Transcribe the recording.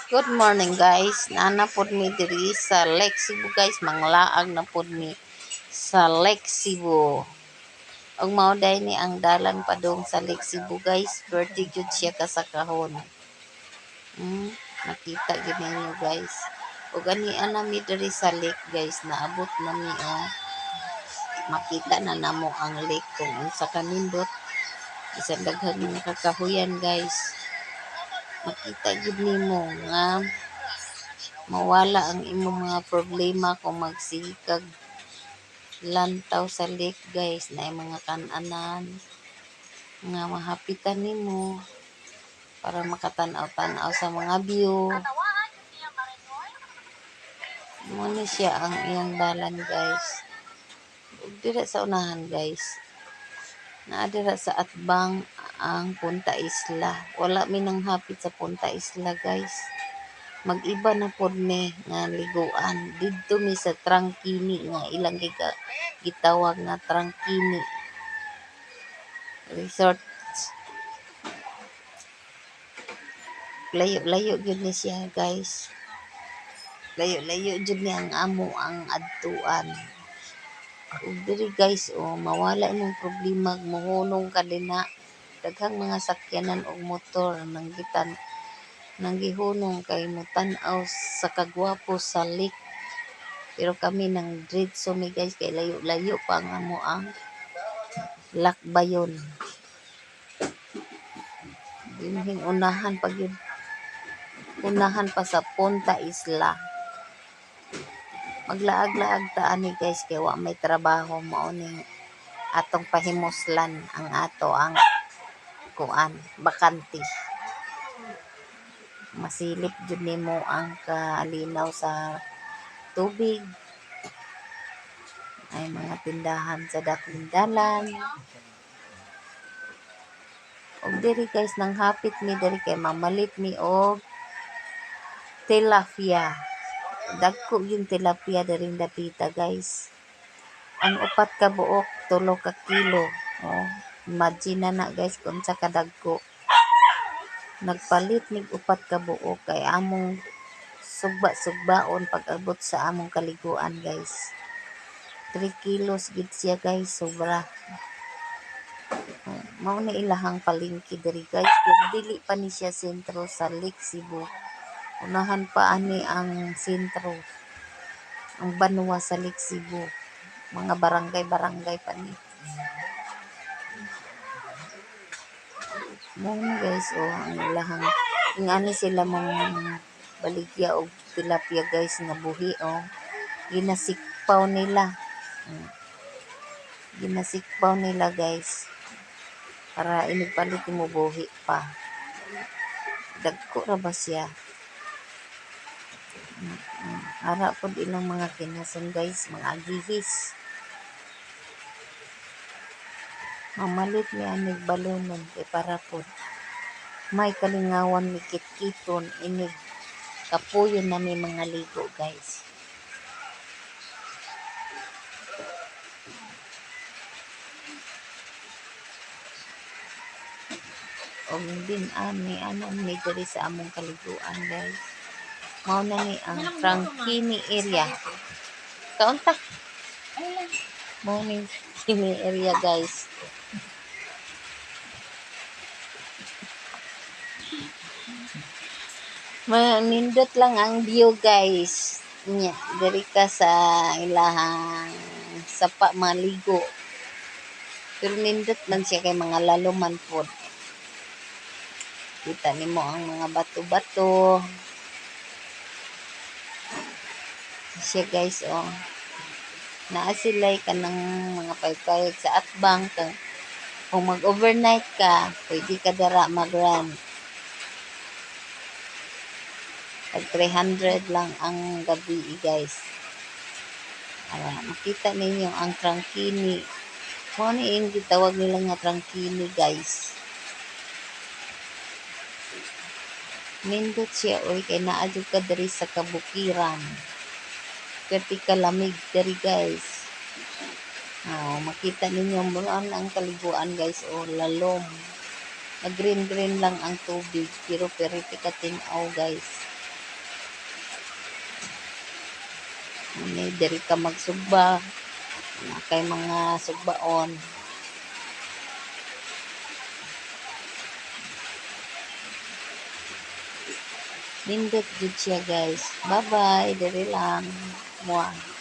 Good morning guys. Nana pod mi diri sa Lake Cebu guys. Manglaag na pod mi sa Lake Cebu. Ang mauday ni ang dalan padung sa Lake Cebu guys. Birthday jud siya kasakahon. Nakita gid ninyo guys. Ug ani ana mi diri sa lake guys. Naabot na mi makita na namo ang lake kung unsa kanindot. Isang daghang mga kakahuyan guys. Makita gid nimo nga mawala ang imong mga problema kung magsikag lantaw sa lake guys na mga kan-anan nga mahapitan nimo para makatan-aw-tan-aw sa mga view. Mo ni siya ang iyang dalan guys. Ug dira sa unahan guys, naa dira sa atbang ang Punta Isla. Wala mi nang hapit sa Punta Isla guys. Mag-iba na pod mi nga liguan didto mi sa Trangkini nga ilang gitawag nga Trangkini Resort. Layo-layo gyud ni siya guys. Layo-layo jud ni ang amo ang adtuan. Ug diri guys mawala imong problema mohunong ka dinha. Daghang mga sakyanan og motor nanggihunong kay mutan-aw sa kagwapo sa lake. Pero kami nang diretso mi guys kay layo-layo pa ang amo ang lakbayon. Dinhing unahan pa sa Punta Isla. Maglaag-laag ta ani guys kay wa may trabaho mao ning atong pahimuslan ang bakante. Masilip jud nimo ang kalinaw sa tubig. Ay mga tindahan sa daplin dalan. Og diri guys nang hapit mi diri kay mamalit mi og tilapia. Dagko yung tilapia diri dapita guys. Ang upat ka buok 3 ka kilo. Imagine na guys kung sa kadagko. Nagpalit mig upat ka buok kay among sugba-sugbaon pag-abot sa among kaliguan guys. 3 kilos gid siya guys, sobra. Mao na ilahang palengke diri guys, pero dili pa ni siya sentro sa Lake Cebu. Unahan pa ani ang sentro, ang banwa sa Lake Cebu. Mga barangay pa ni. Mao guys ang ilahang ingani sila mong baligya og tilapia guys nga buhi ginasikpaw nila guys para inigpalit mo buhi pa. Dagko ra ba siya. Ara pod ilang mga kinason guys, mga agihis. Mamalit ni anig balonon kay para pod may kalingawan ni kitkiton inig kapuyon na may mga ligo guys. Og din ani diri sa among kaliguan guys. Mao na ni ang Trangkini area. Kaunta? Mao ni Trangkini area guys. Manindot lang ang view guys. Nya, diri ka sa ilahang sapa maligo. Pero nindot man siya kay mga laluman pod. Kita nimo ang mga bato-bato. Siya guys naa sila'y kanang mga paypayag sa atbang kung mag-overnight ka pwede ka dara mag-run. Tag 300 lang ang gabi guys. Makita ninyo ang Trangkini. Mao ni yung gitawag nila nga Trangkini guys. Nindot siya kay naa jud ka diri sa kabukiran. Perti kalamig diri guys. Makita ninyo bulan ang kaliguan guys lalom. Green lang ang tubig pero perti ka tin-aw guys. Diri ka magsugba. Kay mga sugbaon. Nindot jud siya guys. Bye-bye. Diri lang. Mwah.